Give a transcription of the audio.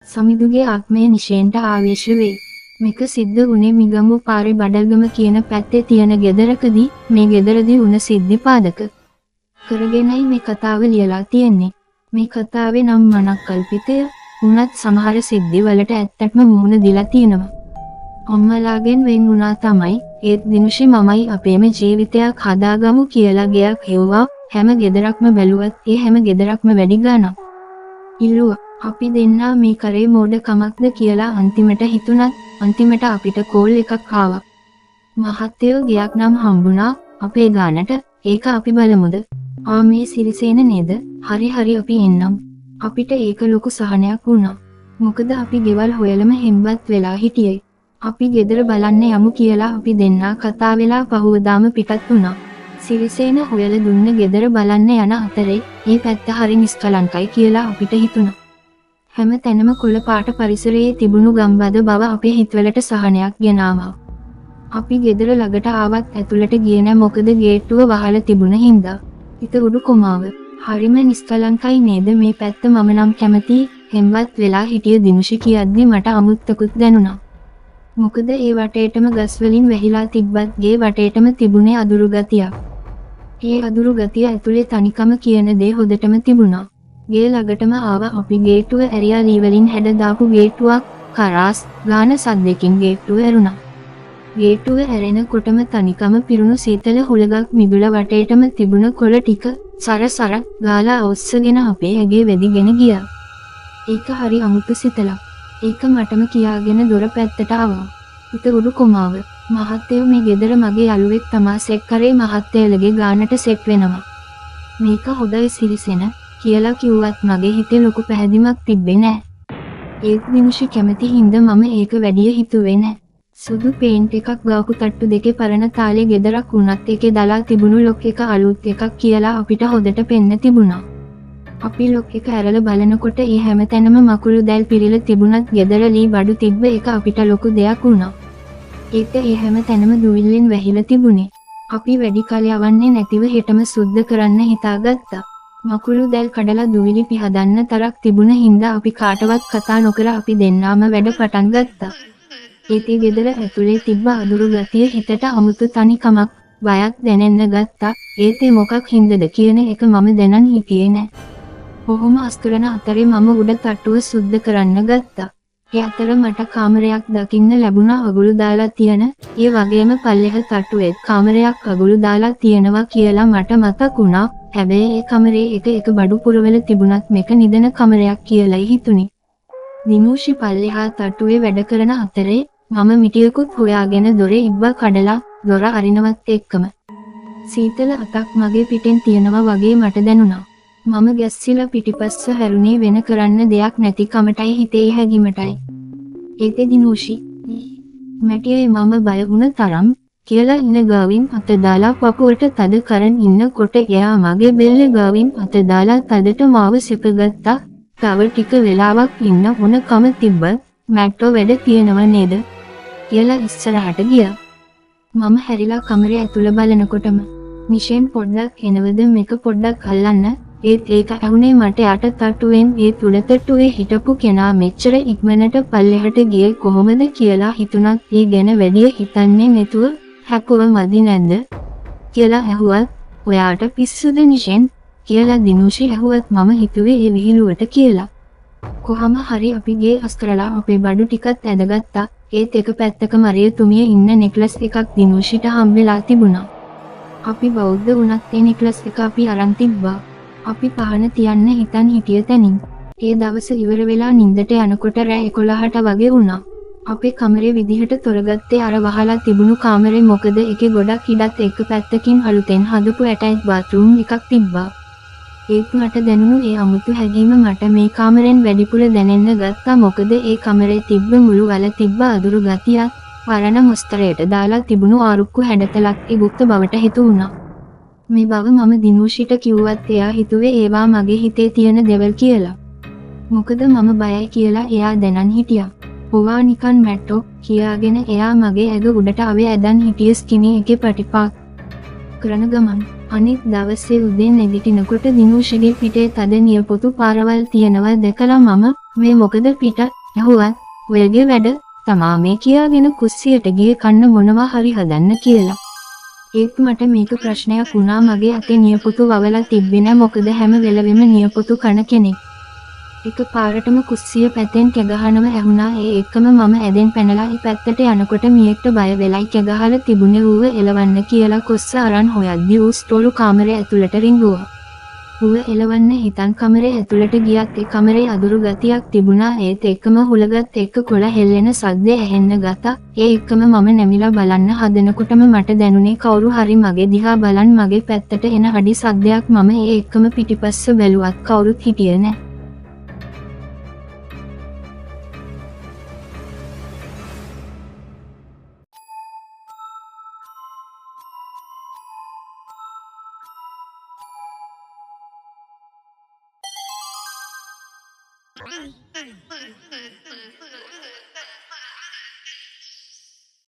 සමිඳුගේ ආත්මය නිශේන්ට ආවේශ වේ. මේක සිද්ධ වුණේ මිගමු පාරේ බඩල්ගම කියන පැත්තේ තියෙන ගෙදරකදී. මේ ගෙදරදී වුණ සිද්ධි පාදක කරගෙනයි මේ කතාව ලියලා තියෙන්නේ. මේ කතාවේ නම් මනක් කල්පිතය වුණත් සමහර සිද්ධි වලට ඇත්තටම මුහුණ දීලා තියෙනවා. අම්මලාගෙන් වෙන් වුණා තමයි. ඒත් දිනුෂි මමයි අපේම ජීවිතයක් හදාගමු කියලා ගයක් හෙව්වා. හැම ගෙදරක්ම බැලුවත් ඒ හැම ගෙදරක්ම වැඩි ගාණක් ඉල්ලුවා. අපි දෙන්නා මේ කරේ මෝඩකමක්ද කියලා අන්තිමට හිතුණත් අන්තිමට අපිට කෝල් එකක් ආවා. මහත්තයෝ ගයක් නම් හම්බුණා අපේ ගානට. ඒක අපි බලමුද? මේ සිරිසේන නේද? හරි අපි එන්නම්. අපිට ඒක ලොකු සහනයක් වුණා. මොකද අපි ගෙවල් හොයලම හෙම්බත් වෙලා හිටියේ. අපි ගෙදර බලන්න යමු කියලා අපි දෙන්නා කතා වෙලා පහුවදාම පිටත් වුණා. සිරිසේන හොයලා දුන්න ගෙදර බලන්න යන අතරේ මේ පැත්ත හරි නිස්කලංකයි කියලා අපිට හිතුණා. හැම තැනම කොළ පාට පරිසරයේ තිබුණු ගම්බද බව අපේ හිතවලට සහනයක් ගෙනාවා. අපි ගෙදර ළඟට ආවත් ඇතුළට ගියේ නැහැ මොකද ගේට්ටුව වහලා තිබුණ හින්දා. ඊට උඩු කොමාව. හරිම නිස්කලංකයි නේද මේ පැත්ත මම නම් කැමති හෙම්වත් වෙලා හිටිය දිනුෂි කියද්දි මට අමුත්තකුත් දැනුණා. මොකද ඒ වටේටම ගස් වලින් වැහිලා තිබ්බත් ගේ වටේටම තිබුණේ අදුරු ගතියක්. ඒ අදුරු ගතිය ඇතුලේ තනිකම කියන දේ හොදටම තිබුණා. ගේ ළඟටම ආව අපි ගේට්ටුව ඇරියා ලී වලින් හැඩ දාපු ගේට්ටුවක් කරාස් ගාන සද්දකින් ගේට්ටුව ඇරුණා. ගේට්ටුව ඇරෙනකොටම තනිකම පිරුණු සීතල හුලගක් මිදුල වටේටම තිබුණ කොළ ටික සරසර ගාලා ඔස්සගෙන අපේ ඇගේ වැදිගෙන ගියා. ඒක හරි අමුතු සිතලක්. ඒක මටම කියාගෙන දොර පැත්තට ආවා. ඊට උඩු කොමාව. මහත්තයෝ මේ ගෙදර මගේ යාළුවෙක් තමා සෙට් කරේ මහත්තයලගේ ගානට සෙට් වෙනවා. මේක හොඳයි සිරිසෙන කියලා කිව්වත් මගේ හිතේ ලොකු පැහැදීමක් තිබ්බේ නැහැ. ඒත් දිනුෂි කැමති හින්දා මම ඒක වැඩිය හිතුවේ නැහැ. සුදු පේන්ට් එකක් ගාපු තට්ටු දෙකේ පරණ තාලේ ගෙදරක් වුණත් ඒකේ දලා තිබුණු ලොක් එක අලුත් එකක් කියලා අපිට හොදට පෙන්න තිබුණා. අපි ලොක් එක ඇරලා බලනකොට ඒ හැම තැනම මකුළු දැල් පිරීලා තිබුණත් ගෙදර ලී බඩු තිබ්බ එක අපිට ලොකු දෙයක් වුණා. ඒක ඒ හැම තැනම දුවිල්ලෙන් වැහිලා තිබුණේ. අපි වැඩි කල යවන්නේ නැතිව හෙටම සුද්ධ කරන්න හිතාගත්තා. මකුළු දැල් කඩලා දුවිලි පිහදන්න තරක් තිබුණ හින්දා අපි කාටවත් කතා නොකර අපි දෙන්නාම වැඩ පටන් ගත්තා. ඒතේ ගෙදර ඇතුලේ තිබ්බ අදුරු ගතිය හිතට අමුතු තනිකමක් බයක් දැනෙන්න ගත්තා. ඒතේ මොකක් හින්දද කියන එක මම දැනන් හිටියේ නෑ. කොහොම අස්කරන අතරේ මම උඩ තට්ටුව සුද්ධ කරන්න ගත්තා. ඒ අතර මට කාමරයක් දකින්න ලැබුණා අගුළු දාලා තියෙන. ඒ වගේම පල්ලෙහ තට්ටුවෙත් කාමරයක් අගුළු දාලා තියෙනවා කියලා මට මතක් වුණා. හැබැයි ඒ කමරේ එක බඩු පුරවල තිබුණත් මේක නිදන කමරයක් කියලායි හිතුනේ. දිනුෂි පල්ලෙහා තට්ටුවේ වැඩ කරන අතරේ මම මිටියකුත් හොයාගෙන දොරේ ඉබ්බ කඩලා දොර අරිනවත් එක්කම සීතල අතක් මගේ පිටෙන් තියෙනවා වගේ මට දැනුණා. මම ගැස්සිලා පිටිපස්ස හැරුණේ වෙන කරන්න දෙයක් නැති කමටයි හිතේ හැගීමටයි. ඒතේ දිනුෂි මැටියේ මම බය වුණ තරම් කියලා ඉන්න ගාවින් අත දාලා පපුවට තද කරන් ඉන්නකොට එයා මගේ බෙල්ල ගාවින් අත දාලා තදට මාව සිපගත්තා. තව ටික වෙලාවක් ඉන්න ඕනකම තිබ්බ. මැට්ටෝ වැඩ තියෙනව නේද කියලා ඉස්සරහට ගියා. මම හැරිලා කමරේ ඇතුළ බලනකොටම නිෂෙන් පොඩ්ඩක් එනවද මේක පොඩ්ඩක් අල්ලන්න. ඒත් ඒක ඇහුනේ මට යට තට්ටුවෙන් ඒ තුඩතට්ටුවේ හිටපු කෙනා මෙච්චර ඉක්මනට පල්ලෙහාට ගියේ කොහොමද කියලා හිතුණත් ඒ ගැන වැඩිය හිතන්නේ නැතුව හැකුව මදි නැද්ද කියලා ඇහුවත් ඔයාට පිස්සුද නිෂෙන් කියලා දිනුෂි ඇහුවත් මම හිතුවේ ඒ විහිළුවට කියලා. කොහම හරි අපි ගේ අස්කරලා අපේ බඩු ටිකත් ඇදගත්තා. ඒත් එක පැත්තක මරියතුමිය ඉන්න නෙක්ලස් එකක් දිනුෂිට හම්බෙලා තිබුණා. අපි බෞද්ධ වුණත් ඒ නෙක්ලස් එක අපි අරන් තිබ්බා. අපි පහන තියන්න හිතන් හිටිය තැනින්. ඒ දවස ඉවර වෙලා නිින්දට යනකොට රෑ 11ට වගේ වුණා. අපේ කමරේ විදිහට තොරගත්තේ අර වහලා තිබුණු කාමරේ මොකද ඒකේ ගොඩක් ඉඩත් එක පැත්තකින් අලුතෙන් හදපු ඇටැච් බාත්රූම් එකක් තිබ්බා. ඒත් මට දැනුණු ඒ අමුතු හැඟීම මට මේ කාමරෙන් වැඩිපුර දැනෙන්න ගත්තා මොකද ඒ කමරේ තිබ්බ මුළු වල තිබ්බ අදුරු ගතියක් වරණ මොස්තරයට දාලා තිබුණු ආරුක්කු හැඩතලක් ඒ গুপ্ত බවට හිතු වුණා. මේ බව මම දිනුෂිට කිව්වත් එයා හිතුවේ ඒවා මගේ හිතේ තියෙන දෙවල් කියලා. මොකද මම බයයි කියලා එයා දැනන් හිටියා. "ඔවා නිකන් මැට්ටෝ" කියාගෙන එයා මගේ ඇඟ උඩට ආවේ ඇදන් හිටියේ ස්කිනි එකේ පටිපාක්. කරන ගමන් අනිත් දවසේ උදේ නැගිටිනකොට දිනුෂගේ පිටේ තද නියපොතු පාරවල් තියෙනවා දැකලා මම මේ මොකද පිට ඇහුවත් ඔයගේ වැඩ තමා මේ කියාගෙන කුස්සියට ගියේ කන්න මොනවා හරි හදන්න කියලා. ඒත් මට මේක ප්‍රශ්නයක් වුණා මගේ අතේ නියපොතු වවලා තිබ්බේ නෑ මොකද හැම වෙලවෙම නියපොතු කන කෙනෙක්. එක පාරටම කුස්සිය පැත්තෙන් කැගහනව ඇහුණා ඒ එක්කම මම ඇදෙන් පැනලා ඒ පැත්තට යනකොට මියෙක්ට බය වෙලයි කැගහලා තිබුණේ ඌව එලවන්න කියලා කොස්ස අරන් හොයද්දි ඌ ස්ටෝරු කාමරේ ඇතුළට රිංගුවා. ඌව එලවන්න හිතන් කමරේ ඇතුළට ගියත් ඒ කමරේ අදුරු ගතියක් තිබුණා ඒත් එක්කම හුලගත් එක්ක කොළ හෙල්ලෙන සද්දේ ඇහෙන්න ගත්තා. ඒ එක්කම මම නැමිලා බලන්න හදනකොටම මට දැනුනේ කවුරු හරි මගේ දිහා බලන් මගේ පැත්තට එන අඩි සද්දයක් මම ඒ එක්කම පිටිපස්ස බැලුවත් කවුරුත් හිටියේ නෑ.